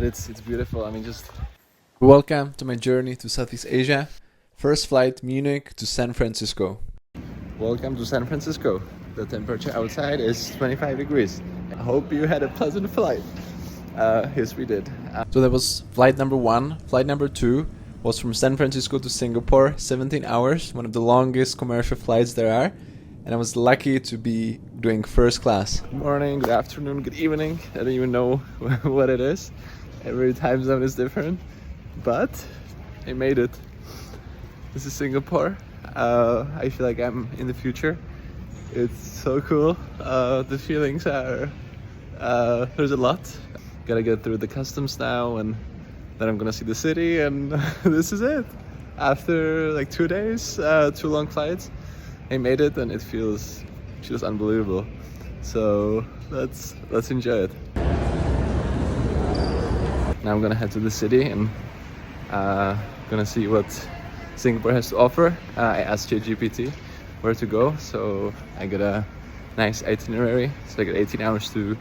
but it's beautiful. I mean, just Welcome to my journey to Southeast Asia. First flight Munich to San Francisco. welcome to San Francisco. The temperature outside is 25 degrees. I hope you had a pleasant flight. Yes, we did. So that was flight number 1. Flight number 2 was from San Francisco to Singapore, 17 hours, one of the longest commercial flights there are. And I was lucky to be doing first class. Good morning, good afternoon, good evening. I don't even know what it is. Every time zone is different. But I made it. This is Singapore. I feel like I'm in the future. It's so cool. The feelings are, there's a lot. Gotta get through the customs now, and then I'm gonna see the city, and this is it. After like 2 days, 2 long flights, I made it, and it feels unbelievable. So let's enjoy it. Now I'm gonna head to the city and gonna see what Singapore has to offer. I asked ChatGPT where to go, so I got a nice itinerary. So I got 18 hours to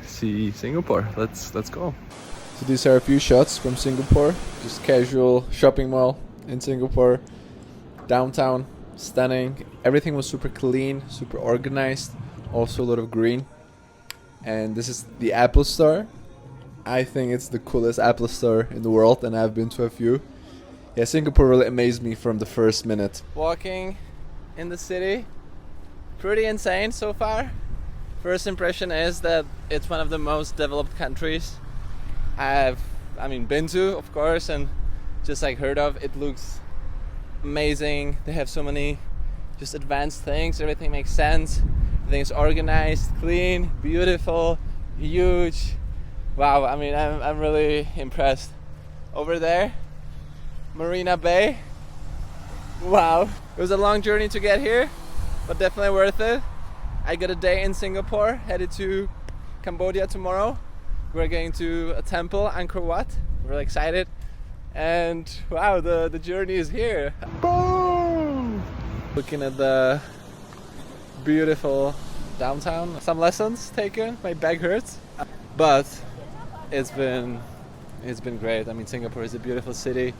see Singapore. Let's go. So these are a few shots from Singapore. Just casual shopping mall in Singapore. Downtown, stunning. Everything was super clean, super organized. Also a lot of green. And this is the Apple Store. I think it's the coolest Apple Store in the world, and I've been to a few. Yeah, Singapore really amazed me from the first minute. Walking in the city, pretty insane so far. First impression is that it's one of the most developed countries I've been to, of course, and just like heard of. It looks amazing. They have so many just advanced things. Everything makes sense. Everything is organized, clean, beautiful, huge. Wow, I'm really impressed. Over there, Marina Bay. Wow, it was a long journey to get here, but definitely worth it. I got a day in Singapore, headed to Cambodia tomorrow. We're going to a temple, Angkor Wat. We're really excited. And wow, the journey is here. Boom! Looking at the beautiful downtown. Some lessons taken, my back hurts. But it's been great. I mean, Singapore is a beautiful city.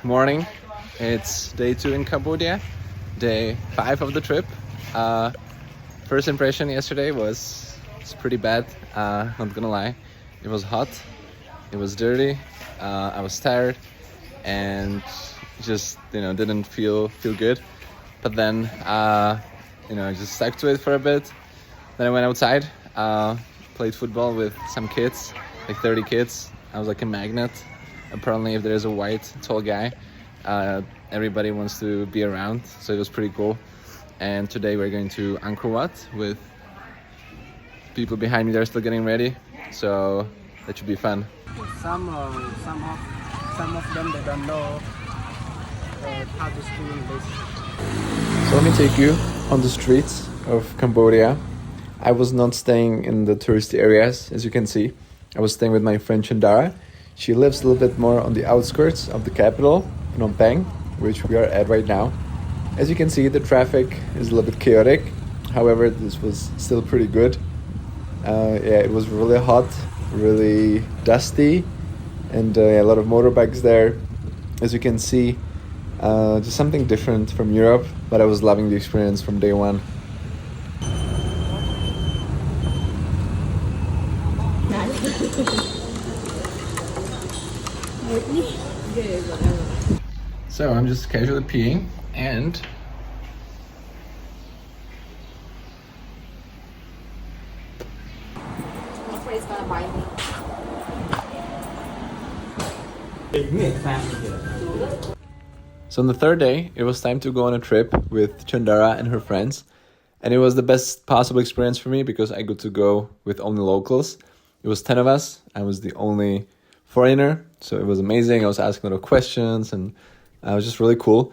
Morning. It's day 2 in Cambodia, day 5 of the trip. First impression yesterday was pretty bad. Not gonna lie, it was hot, it was dirty, I was tired, and just didn't feel good. But then I just stuck to it for a bit. Then I went outside, played football with some kids, like 30 kids. I was like a magnet. Apparently, if there's a white tall guy, everybody wants to be around, so it was pretty cool. And today we're going to Angkor Wat with people behind me. They're still getting ready, so that should be fun. Some of them, they don't know how to speak English. So let me take you on the streets of Cambodia. I was not staying in the touristy areas, as you can see. I was staying with my friend Chandara. She lives a little bit more on the outskirts of the capital, Phnom Penh, which we are at right now. As you can see, the traffic is a little bit chaotic. However, this was still pretty good. It was really hot, really dusty, and a lot of motorbikes there. As you can see, just something different from Europe, but I was loving the experience from day one. So I'm just casually peeing, and So on the third day, it was time to go on a trip with Chandara and her friends. And it was the best possible experience for me because I got to go with only locals. It was 10 of us. I was the only foreigner. So it was amazing. I was asking a lot of questions and It was just really cool.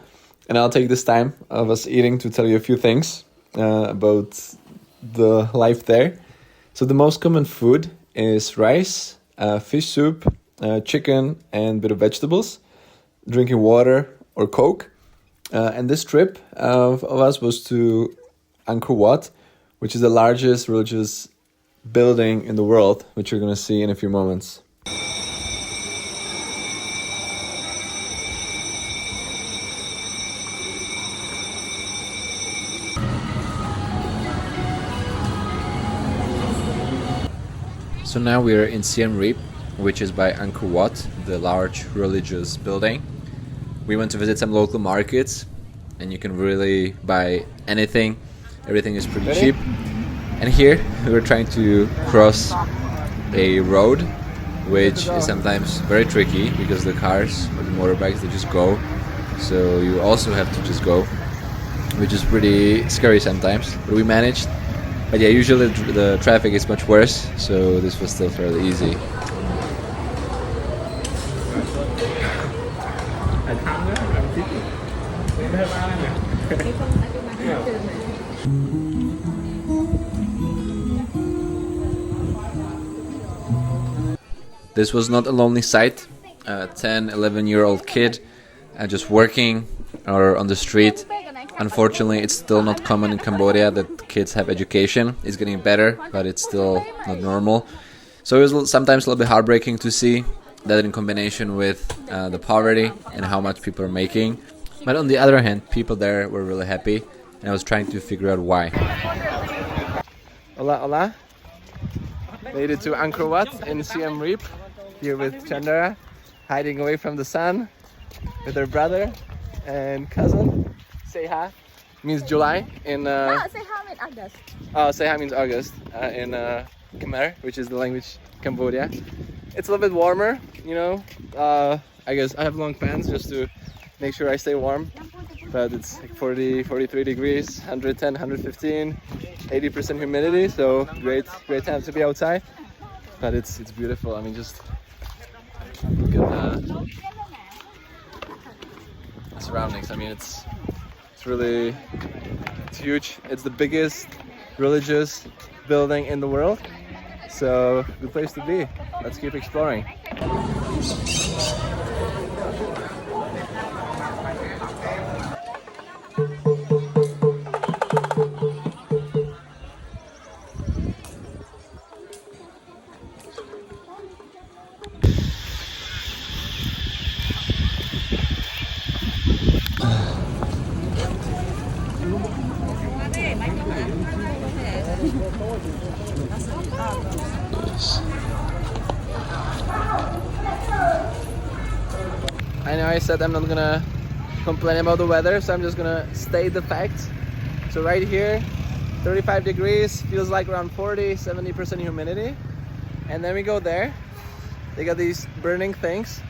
And I'll take this time of us eating to tell you a few things about the life there. So the most common food is rice, fish soup, chicken, and a bit of vegetables. Drinking water or Coke. And this trip of us was to Angkor Wat, which is the largest religious building in the world, which you're going to see in a few moments. So now we are in Siem Reap, which is by Angkor Wat, the large religious building. We went to visit some local markets, and you can really buy anything. Everything is pretty cheap. And here we were trying to cross a road, which is sometimes very tricky because the cars or the motorbikes, they just go. So you also have to just go, which is pretty scary sometimes. But we managed. But yeah, usually the traffic is much worse, so this was still fairly easy. This was not a lonely sight. A 10, 11-year-old kid just working or on the street. Unfortunately, it's still not common in Cambodia that kids have education. It's getting better, but it's still not normal. So it was sometimes a little bit heartbreaking to see that in combination with the poverty and how much people are making. But on the other hand, people there were really happy, and I was trying to figure out why. Hola, hola. Made it to Angkor Wat in Siem Reap. Here with Chandra, hiding away from the sun with her brother and cousin. Seha means July in Seha means August. Oh, Seha means August in Khmer, which is the language Cambodia. It's a little bit warmer, you know. I guess I have long pants just to make sure I stay warm. But it's like 40, 43 degrees, 110, 115, 80% humidity. So great time to be outside. But it's beautiful. I mean, just look at the surroundings. I mean, it's huge. It's the biggest religious building in the world. So good place to be. Let's keep exploring. I know I said I'm not gonna complain about the weather, so I'm just gonna state the facts. So right here, 35 degrees, feels like around 40, 70% humidity. And then we go there, they got these burning things.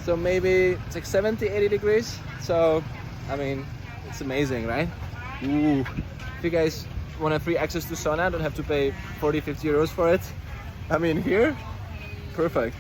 So maybe it's like 70, 80 degrees. So, I mean, it's amazing, right? Ooh. If you guys want a free access to sauna, don't have to pay 40, 50 euros for it. I mean, here, perfect.